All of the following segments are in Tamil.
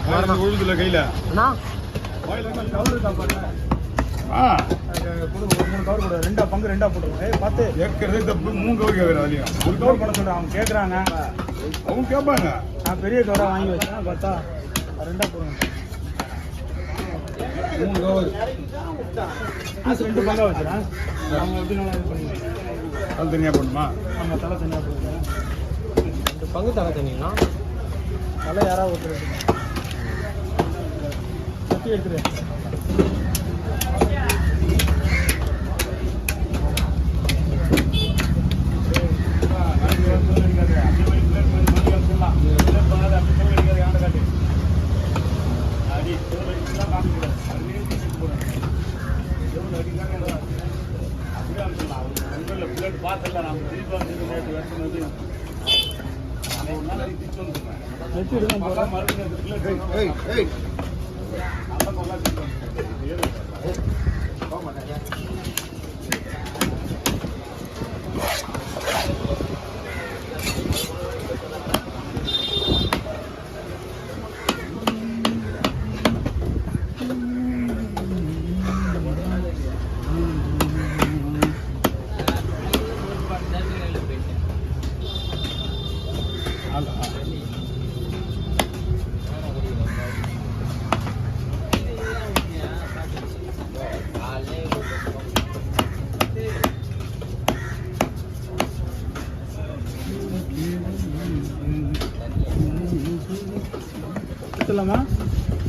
உழுதுல கையில அண்ணா கவர் இருக்கா பாருங்க. ஒரு 3 கவர் போடு. 2 பங்கு 2 போட்டுருவோம். பார்த்து ஏற்கனவே தப்பு 3 கவர் கேட்குறேன். அதையும் ஒரு கவர் பண்ண சொல்கிறேன். அவங்க கேட்குறாங்க, அவங்க கேட்பாங்க. நான் பெரிய கவராக வாங்கி வச்சேன். பார்த்தா 2 போடுங்க. 3 கவர் 2 பங்காக வச்சுறேன். அவங்க எப்படி நல்லா இது பண்ணுங்க. தலை தனியாக போடணுமா? ஆமாம், தலை தனியாக போடுங்க. 2 பங்கு தலை தனிங்களா? தலை யாராவது ஒருத்தர் கட்டி எடுத்துரு.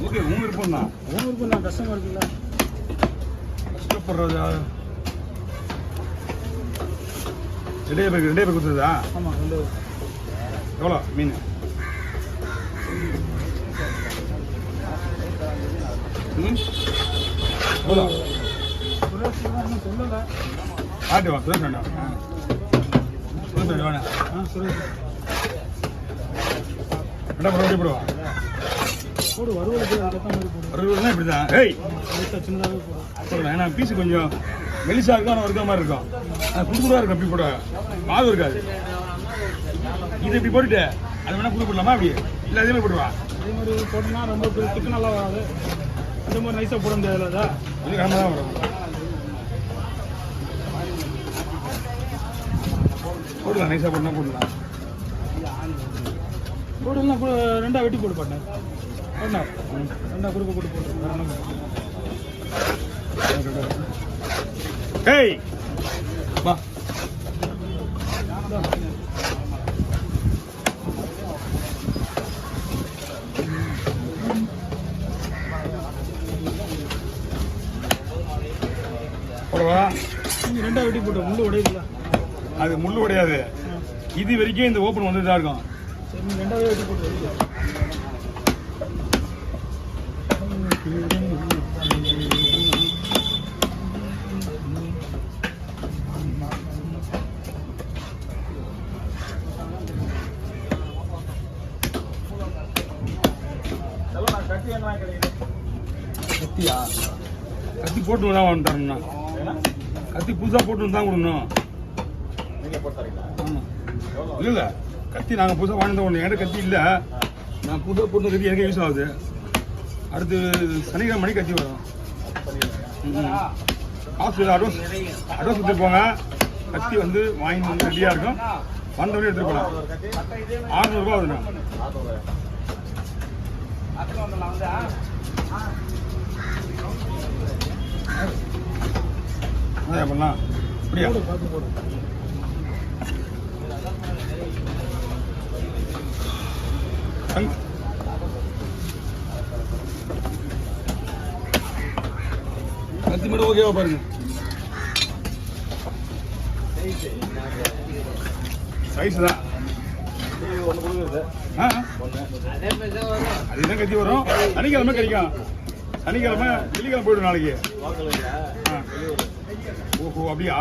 ஓகே, உங்க விருப்பம் தான். உங்க விருப்பம் தான். கஷ்டமா இருக்குல்ல, கஷ்டப்படுறது. ரெண்டே பேர் கொடுத்ததா? ஆமாம், 2. எவ்வளோ மீன்? எவ்வளோ சொல்லலை. ஆட்டு வா, சுரேஷ் வேண்டாம். சுரேஷ் வேணா. சுரேஷ் ரெண்டா போடுவா போடுவா போடு. வறுவல் இப்படி தான். சின்னதாக போடுவேன். ஏன்னா பீஸு கொஞ்சம் மெலிசா இருக்கும், ஆனால் இருக்கிற மாதிரி இருக்கும். புதுப்புறாக இருக்கும். அப்படி போட மாவு இருக்காது. இது இப்படி போட்டுட்டு அது வேணா புது போடலாமா? அப்படி இல்லை அதே மாதிரி போடுவா. அதே மாதிரி போட்டோம்னா ரொம்ப திக்கு நல்லா வராது. இந்த மாதிரி நைஸாக போட முடியாதுல்ல. அது கிளம்ப தான் வரும். போடலாம், நைஸாக போடனா போடலாம். போடலாம். 2 வெட்டி போட்டு பாட்டேன். 2 குறுக்க போட்டு போட்டு. ஏய் வா. போடவா? 2 வெட்டி போட்டு. முள்ளு உடையுதுல. அது முள்ளு உடையாது. இது வரைக்கும் இந்த ஓப்பன் வந்துட்டு தான் இருக்கும். சரி, 2 வெட்டி போட்டு. கத்தியா? கத்தி போட்டு தான் தரணும்னா, கத்தி புதுசாக போட்டு தான் கொடுக்கணும். ஆமாம், இல்லை இல்லை, கத்தி நாங்கள் புதுசாக வாங்கி தான் ஒன்று. என்கிட்ட கத்தி இல்லை. நான் புதுசாக போட்டு கத்தி எனக்கு யூஸ் ஆகுது. அடுத்து சனிக்கிழமை மணிக்கு கத்தி வரும். காசு அட்வான்ஸ் கொடுத்துருப்பாங்க. கத்தி வந்து வாங்கி வந்து ரெடியாக இருக்கும். வந்தவொடனே எடுத்துகிட்டு போகலாம். 600 ரூபா ஆகுதுண்ணா. பண்ணலாம். அப்படியா? கத்தி மட்டும் ஓகேவா பாருங்க. சைஸ் தான். அதுதான் கத்தி வரும். சனிக்கிழமை கிடைக்கும். சனிக்கிழமை வெள்ளிக்கிழமை போயிடும் நாளைக்கு. ஓஹோ, அப்படியா?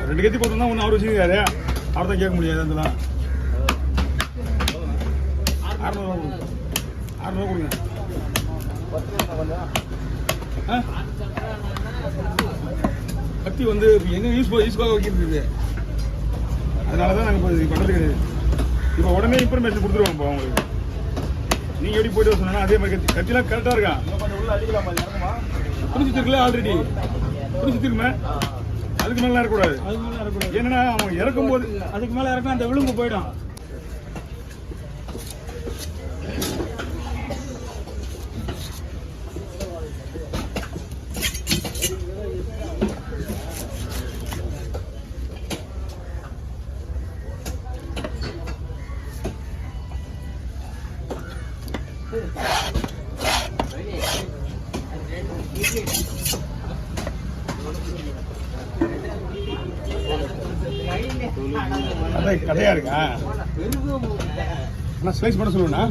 ரெண்டு கத்தி போட்டோம்னா ஒன்றும் அவர் வச்சுக்காரு. அவர் தான் கேட்க முடியாது. அதெல்லாம் 600 கொடுங்க. 600 கொடுங்க. கத்தி வந்து எங்க யூஸ்க்காக வைக்கிறது, அதனால தான் நாங்கள் இப்போ பண்ணுறது கிடையாது. இப்போ உடனே இன்ஃபர்மேஷன் கொடுத்துருவோம். இப்போ அவங்களுக்கு நீங்கள் எப்படி போயிட்டு சொன்னா அதே மாதிரி கத்திலாம் கரெக்டாக இருக்கான். புரிஞ்சுருக்குல்ல, ஆல்ரெடி புரிஞ்சுருக்குமே. அதுக்கு மேலே இருக்கக்கூடாது. அதுக்கு மேலே இருக்கக்கூடாது. ஏன்னா அவங்க இறக்கும் போது அதுக்கு மேலே இறக்கும் அந்த விளிம்பு போயிடும். கதையா இருக்கா? நான் ஸ்லைஸ் பண்ண சொல்லுவேண்ணா.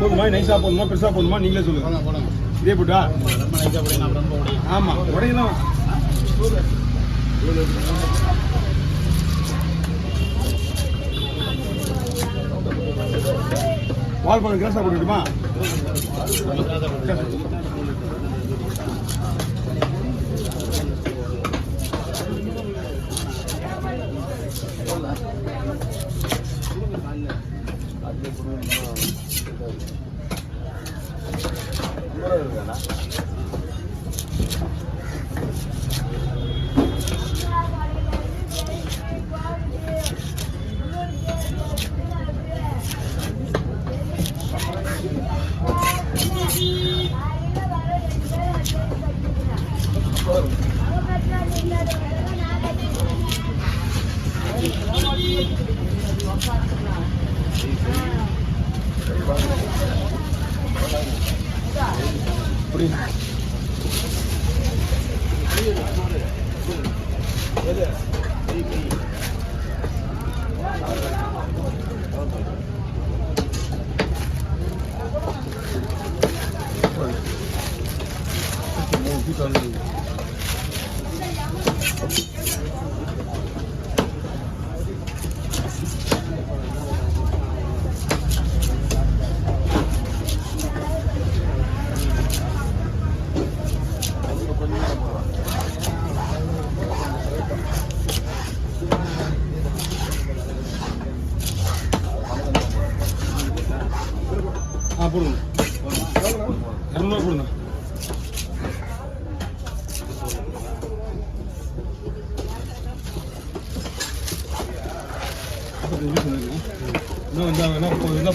போதுமா? நைஸா போதுமா பெருசா போதுமா நீங்களே சொல்லுங்க. இதே போட்டா ஆமா உடையலாம். வால் பண்ண கேஸா போட்டுக்கிட்டுமா? போடுங்க 200 போடுங்க. இன்னும்